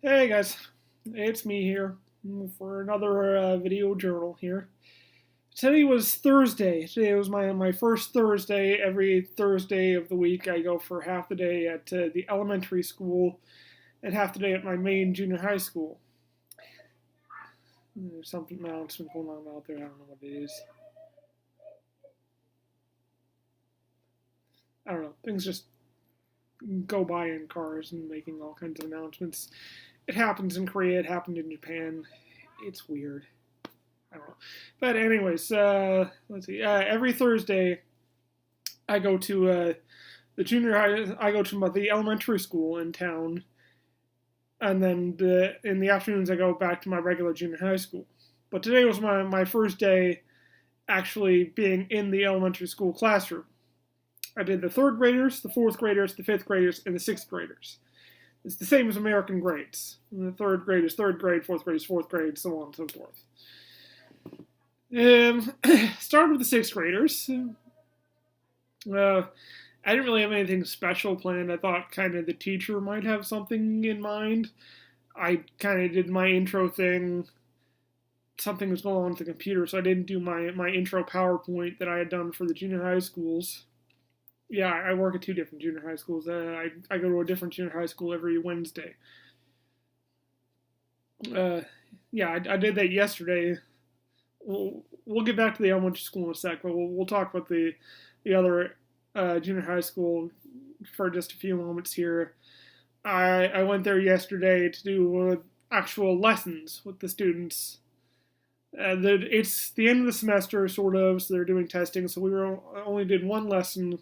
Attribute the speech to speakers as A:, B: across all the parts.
A: Hey guys, it's me here for another video journal here. Today was Thursday. Today was my first Thursday. Every Thursday of the week, I go for half the day at the elementary school and half the day at my main junior high school. There's something announcement going on out there. I don't know what it is. I don't know. Things just go by in cars and making all kinds of announcements. It happens in Korea. It happened in Japan. It's weird. I don't know. But anyways, let's see. Every Thursday, I go to the junior high. I go to the elementary school in town, and then in the afternoons I go back to my regular junior high school. But today was my first day actually being in the elementary school classroom. I did the third graders, the fourth graders, the fifth graders, and the sixth graders. It's the same as American grades. The third grade is third grade, fourth grade is fourth grade, so on and so forth. Started with the sixth graders. I didn't really have anything special planned. I thought kind of the teacher might have something in mind. I kind of did my intro thing. Something was going on with the computer, so I didn't do my intro PowerPoint that I had done for the junior high schools. Yeah, I work at two different junior high schools. I go to a different junior high school every Wednesday. Uh, yeah, I did that yesterday. We'll get back to the elementary school in a sec, but we'll talk about the other junior high school for just a few moments here. I went there yesterday to do actual lessons with the students. It's the end of the semester, sort of, so they're doing testing. So we only did one lesson.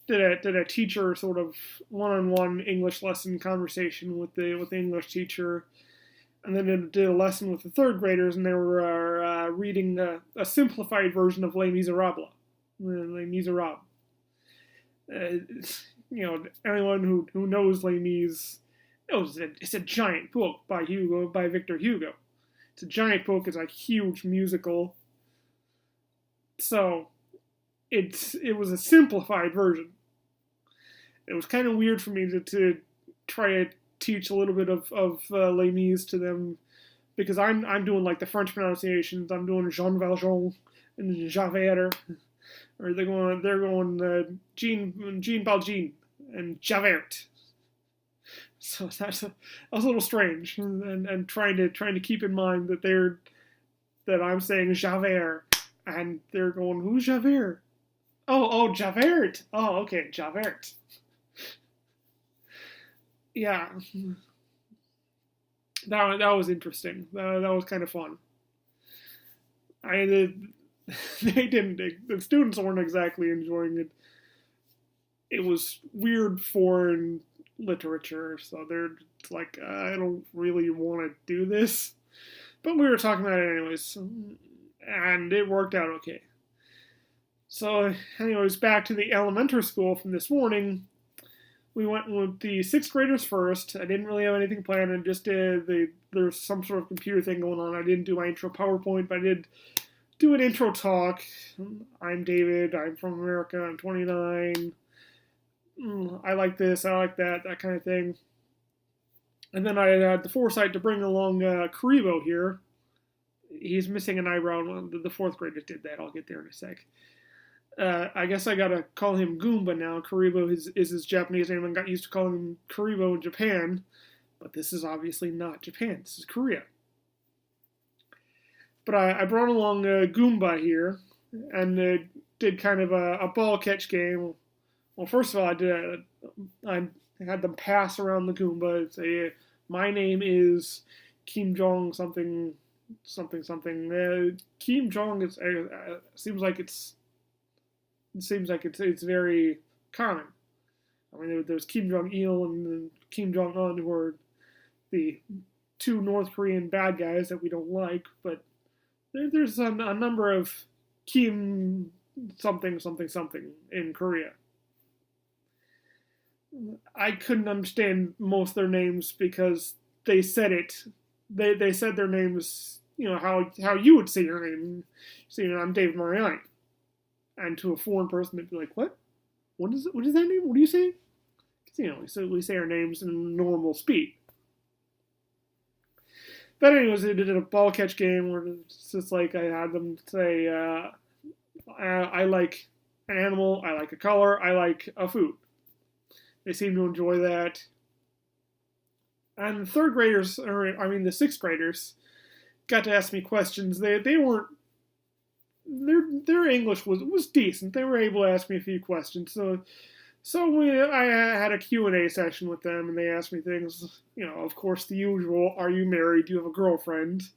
A: Did a teacher sort of one-on-one English lesson conversation with the English teacher, and then did a lesson with the third graders, and they were reading a simplified version of Les Miserables. Les Miserables. Anyone who knows Les Mis knows it's a giant book by Victor Hugo. It's a giant book. It's like a huge musical. So it was a simplified version. It was kind of weird for me to try to teach a little bit of Les Mis to them because I'm doing like the French pronunciations. I'm doing Jean Valjean and Javert, or they're going Jean Valjean and Javert. So that was a little strange, and trying to keep in mind that I'm saying Javert, and they're going, who's Javert? Oh, Javert. Oh, okay, Javert. Yeah, that was interesting. That was kind of fun. I they didn't. The students weren't exactly enjoying it. It was weird foreign literature, so they're like, I don't really want to do this. But we were talking about it anyways, and it worked out okay. So, anyways, back to the elementary school from this morning. We went with the sixth graders first. I didn't really have anything planned, and just there's some sort of computer thing going on. I didn't do my intro PowerPoint, but I did do an intro talk. I'm David. I'm from America. I'm 29. I like this. I like that. That kind of thing. And then I had the foresight to bring along Karibo here. He's missing an eyebrow. The fourth graders did that. I'll get there in a sec. I guess I gotta call him Goomba now. Karibo is his Japanese name. I got used to calling him Karibo in Japan, but this is obviously not Japan. This is Korea. But I brought along Goomba here and did kind of a ball catch game. Well, first of all, I had them pass around the Goomba. Say, my name is Kim Jong something something something. Kim Jong is seems like it's very common. I mean, there's Kim Jong Il and Kim Jong Un, who are the two North Korean bad guys that we don't like, but there's a number of Kim something something something in Korea. I couldn't understand most of their names because they said it. They said their names, how you would say your name. So, I'm David Mariani. And to a foreign person, they'd be like, "What? What is that name? What are you saying?" So we say our names in normal speed. But anyways, they did a ball catch game where it's just like I had them say, I like an animal, I like a color, I like a food. They seem to enjoy that. And the third graders, or I mean the sixth graders, got to ask me questions. They weren't their English was decent. They were able to ask me a few questions. I had a Q&A session with them, and they asked me things. Of course, the usual: Are you married? Do you have a girlfriend?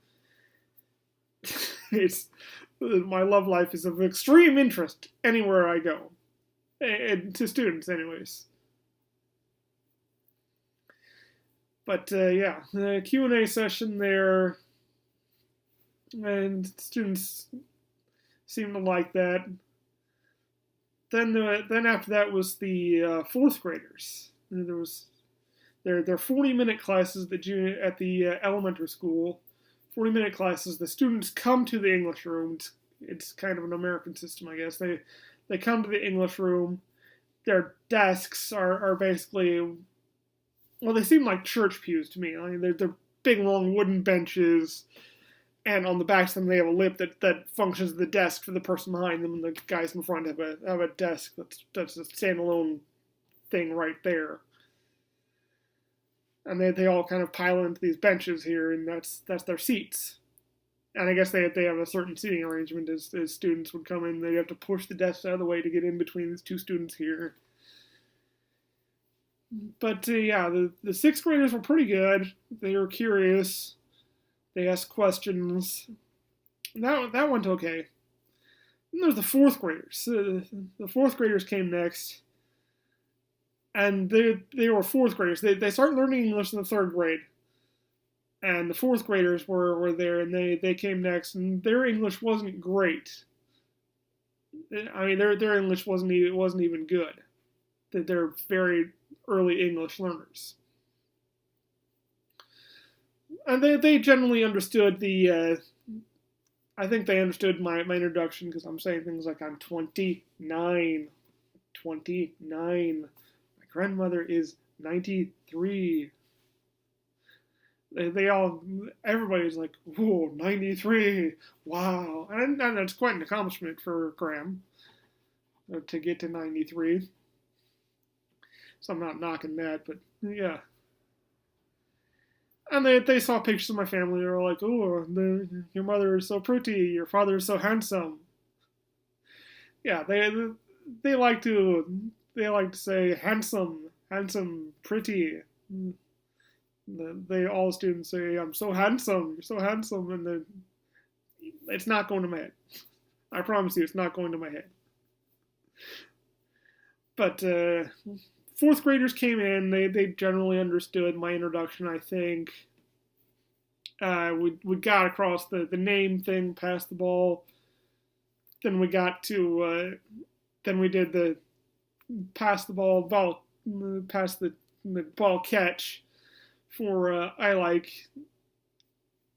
A: It's my love life is of extreme interest anywhere I go, and to students, anyways. But yeah, the Q&A session there, and students seemed to like that. Then after that was the fourth graders. There was their 40-minute classes at the elementary school. 40-minute classes. The students come to the English room. It's kind of an American system, I guess. They come to the English room. Their desks are basically, well, they seem like church pews to me. I mean, they're big long wooden benches, and on the backs of them they have a lip that functions as the desk for the person behind them, and the guys in front have a desk that's a standalone thing right there. And they all kind of pile into these benches here, and that's their seats. And I guess they have a certain seating arrangement as students would come in. They have to push the desks out of the way to get in between these two students here. But yeah, the sixth graders were pretty good. They were curious. They asked questions. That went okay. And there's the fourth graders. The fourth graders came next. And they were fourth graders. They started learning English in the third grade. And the fourth graders were there, and they came next, and their English wasn't great. I mean, their English wasn't even good. They're very early English learners. And they generally understood I think they understood my introduction, because I'm saying things like I'm 29. 29. My grandmother is 93. Everybody's like, whoa, 93, wow. And that's quite an accomplishment for Graham, to get to 93. So I'm not knocking that, but yeah. And they saw pictures of my family, and were like, oh, your mother is so pretty, your father is so handsome. Yeah, they like to say handsome, pretty. All students say, I'm so handsome, you're so handsome, and then it's not going to my head. I promise you, it's not going to my head. But fourth graders came in. They generally understood my introduction, I think. We got across the name thing, passed the ball. Then we got to, then we did the pass the ball catch for I like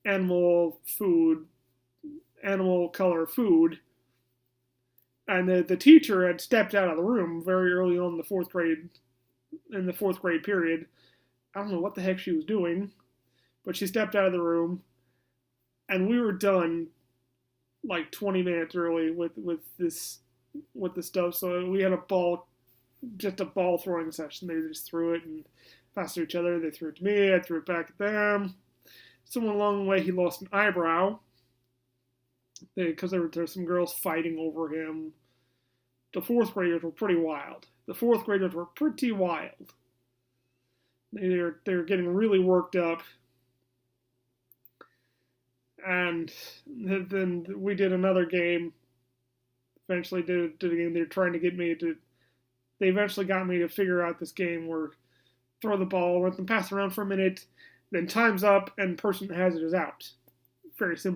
A: animal color food. And the teacher had stepped out of the room very early on in the fourth grade period. I don't know what the heck she was doing, but she stepped out of the room, and we were done like 20 minutes early with the stuff. So we had just a ball throwing session. They just threw it and passed to each other. They threw it to me. I threw it back at them. Someone along the way, he lost an eyebrow because there's some girls fighting over him. The fourth graders were pretty wild. They're getting really worked up. And then we did another game. Eventually did a game. They were trying to get me to. They eventually got me to figure out this game where throw the ball, let them pass around for a minute, then time's up, and the person that has it is out. Very simple.